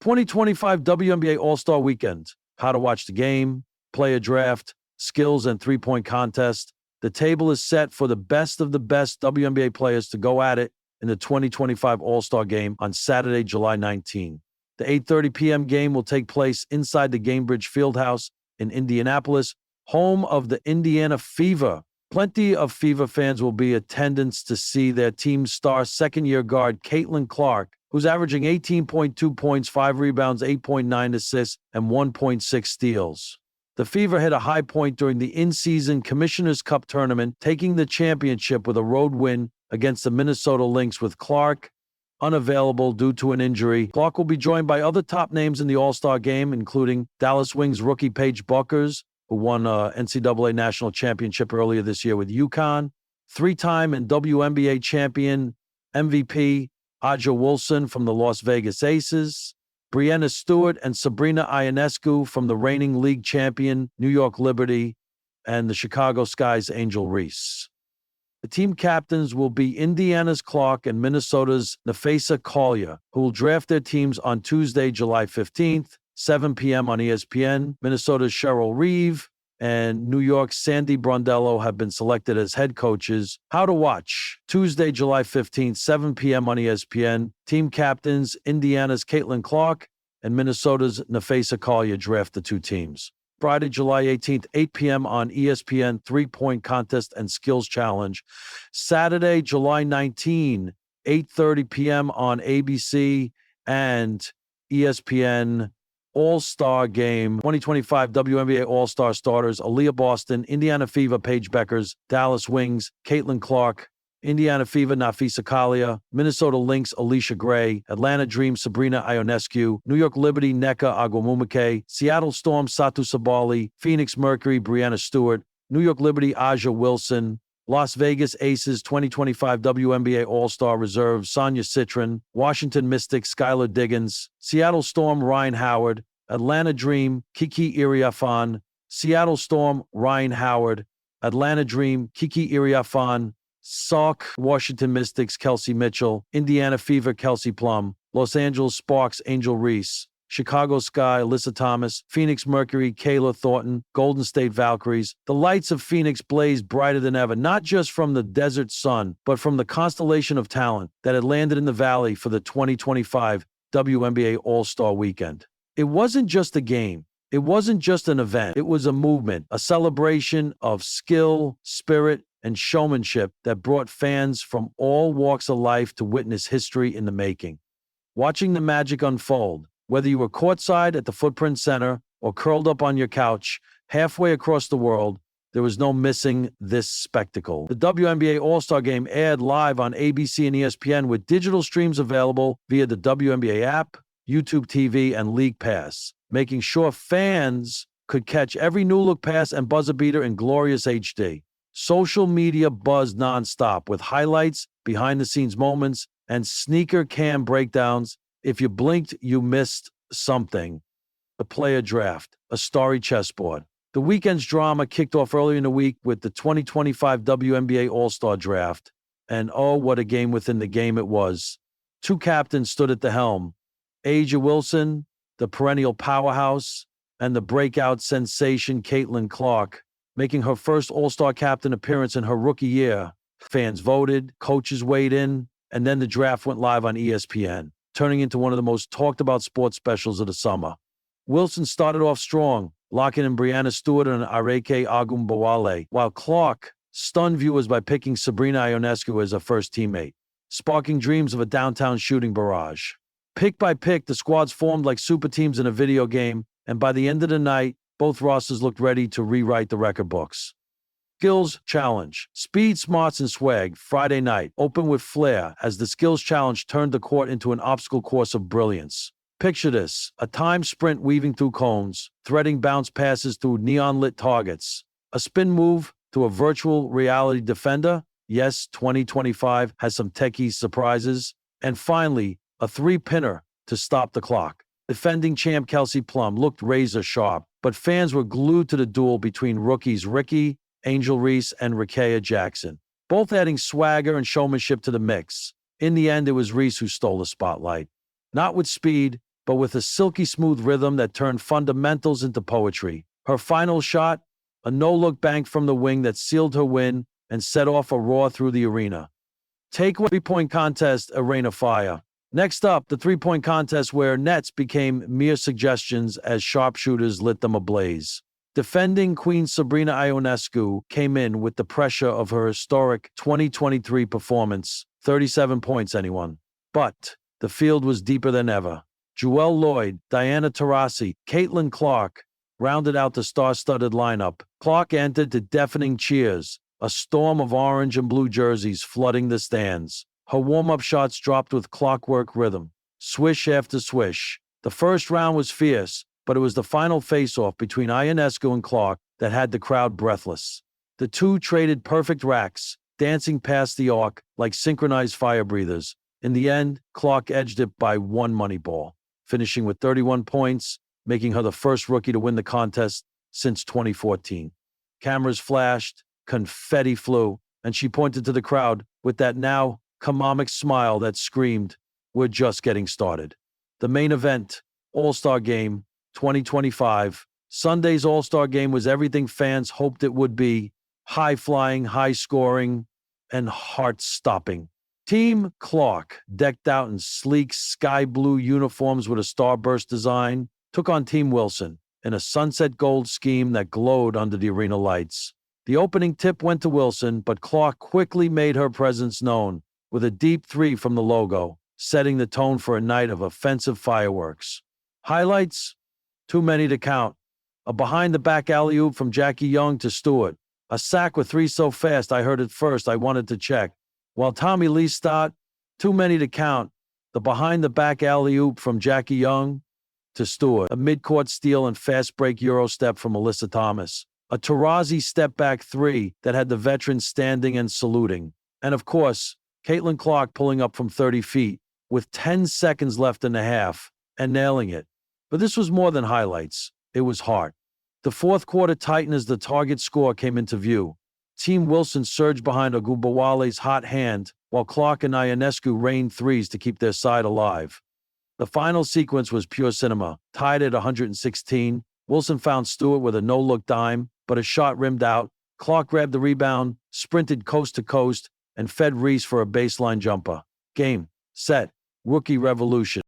2025 WNBA All Star Weekend. How to watch the game, player draft, skills, and three-point contest. The table is set for the best of the best WNBA players to go at it in the 2025 All Star Game on Saturday, July 19. The 8:30 p.m. game will take place inside the Gainbridge Fieldhouse in Indianapolis, home of the Indiana Fever. Plenty of Fever fans will be in attendance to see their team's star second-year guard Caitlin Clark, who's averaging 18.2 points, 5 rebounds, 8.9 assists, and 1.6 steals. The Fever hit a high point during the in-season Commissioner's Cup tournament, taking the championship with a road win against the Minnesota Lynx, with Clark unavailable due to an injury. Clark will be joined by other top names in the All-Star game, including Dallas Wings rookie Paige Bueckers, who won an NCAA national championship earlier this year with UConn, three-time and WNBA champion MVP Aja Wilson from the Las Vegas Aces, Breanna Stewart and Sabrina Ionescu from the reigning league champion New York Liberty, and the Chicago Sky's Angel Reese. The team captains will be Indiana's Clark and Minnesota's Napheesa Collier, who will draft their teams on Tuesday, July 15th, 7 p.m. on ESPN. Minnesota's Cheryl Reeve and New York's Sandy Brondello have been selected as head coaches. How to watch. Tuesday, July 15th, 7 p.m. on ESPN. Team captains Indiana's Caitlin Clark and Minnesota's Napheesa Collier draft the two teams. Friday, July 18th, 8 p.m. on ESPN, three-point contest and skills challenge. Saturday, July 19, 8:30 p.m. on ABC and ESPN. All-Star Game. 2025 WNBA All-Star starters: Aaliyah Boston, Indiana Fever Paige Bueckers, Dallas Wings Caitlin Clark, Indiana Fever Napheesa Collier, Minnesota Lynx Alicia Gray, Atlanta Dream Sabrina Ionescu, New York Liberty Nneka Agwemumike, Seattle Storm Satu Sabali, Phoenix Mercury Breanna Stewart, New York Liberty Aja Wilson, Las Vegas Aces 2025 WNBA All-Star Reserve Sonia Citron, Washington Mystics Skylar Diggins, Seattle Storm Ryan Howard, Atlanta Dream Kiki Iriafan, Seattle Storm Ryan Howard, Atlanta Dream Kiki Iriafan, SARK Washington Mystics Kelsey Mitchell, Indiana Fever Kelsey Plum, Los Angeles Sparks Angel Reese, Chicago Sky Alyssa Thomas, Phoenix Mercury Kayla Thornton, Golden State Valkyries. The lights of Phoenix blaze brighter than ever, not just from the desert sun, but from the constellation of talent that had landed in the valley for the 2025 WNBA All-Star Weekend. It wasn't just a game. It wasn't just an event. It was a movement, a celebration of skill, spirit, and showmanship that brought fans from all walks of life to witness history in the making. Watching the magic unfold, whether you were courtside at the Footprint Center or curled up on your couch halfway across the world, there was no missing this spectacle. The WNBA All-Star Game aired live on ABC and ESPN with digital streams available via the WNBA app, YouTube TV, and League Pass, making sure fans could catch every new look pass and buzzer beater in glorious HD. Social media buzzed nonstop with highlights, behind-the-scenes moments, and sneaker cam breakdowns. If you blinked, you missed something. The player draft, a starry chessboard. The weekend's drama kicked off earlier in the week with the 2025 WNBA All-Star Draft. And oh, what a game within the game it was. Two captains stood at the helm. Aja Wilson, the perennial powerhouse, and the breakout sensation Caitlin Clark, making her first All-Star captain appearance in her rookie year. Fans voted, coaches weighed in, and then the draft went live on ESPN, turning into one of the most talked about sports specials of the summer. Wilson started off strong, locking in Breanna Stewart and Areke Agumbawale, while Clark stunned viewers by picking Sabrina Ionescu as her first teammate, sparking dreams of a downtown shooting barrage. Pick by pick, the squads formed like super teams in a video game, and by the end of the night, both rosters looked ready to rewrite the record books. Skills Challenge. Speed, smarts, and swag. Friday night. Open with flair as the Skills Challenge turned the court into an obstacle course of brilliance. Picture this: a timed sprint weaving through cones, threading bounce passes through neon-lit targets, a spin move to a virtual reality defender. Yes, 2025 has some techie surprises. And finally, a three-pinner to stop the clock. Defending champ Kelsey Plum looked razor sharp, but fans were glued to the duel between rookies Ricky, Angel Reese, and Rickea Jackson, both adding swagger and showmanship to the mix. In the end, it was Reese who stole the spotlight. Not with speed, but with a silky smooth rhythm that turned fundamentals into poetry. Her final shot, a no-look bank from the wing that sealed her win and set off a roar through the arena. Takeaway three-point contest, a rain of fire. Next up, the three-point contest where nets became mere suggestions as sharpshooters lit them ablaze. Defending Queen Sabrina Ionescu came in with the pressure of her historic 2023 performance, 37 points anyone. But the field was deeper than ever. Jewel Lloyd, Diana Taurasi, Caitlin Clark rounded out the star-studded lineup. Clark entered to deafening cheers, a storm of orange and blue jerseys flooding the stands. Her warm-up shots dropped with clockwork rhythm, swish after swish. The first round was fierce, but it was the final face-off between Ionescu and Clark that had the crowd breathless. The two traded perfect racks, dancing past the arc like synchronized fire breathers. In the end, Clark edged it by one money ball, finishing with 31 points, making her the first rookie to win the contest since 2014. Cameras flashed, confetti flew, and she pointed to the crowd with that now comic smile that screamed, "We're just getting started." The main event, All-Star Game 2025. Sunday's All-Star Game was everything fans hoped it would be: high-flying, high-scoring, and heart-stopping. Team Clark, decked out in sleek sky blue uniforms with a starburst design, took on Team Wilson in a sunset gold scheme that glowed under the arena lights. The opening tip went to Wilson, but Clark quickly made her presence known with a deep three from the logo, setting the tone for a night of offensive fireworks. Highlights? Too many to count. A behind-the-back alley-oop from Jackie Young to Stewart. A sack with three so fast I heard it first I wanted to check. While Tommy Lee Stott, too many to count. The behind-the-back alley-oop from Jackie Young to Stewart. A mid-court steal and fast-break Euro step from Alyssa Thomas. A Taurasi step-back three that had the veterans standing and saluting. And of course, Caitlin Clark pulling up from 30 feet with 10 seconds left in the half and nailing it. But this was more than highlights. It was heart. The fourth quarter tightened as the target score came into view. Team Wilson surged behind Ogunbowale's hot hand, while Clark and Ionescu rained threes to keep their side alive. The final sequence was pure cinema. Tied at 116, Wilson found Stewart with a no-look dime, but a shot rimmed out. Clark grabbed the rebound, sprinted coast to coast, and fed Reese for a baseline jumper. Game, set, rookie revolution.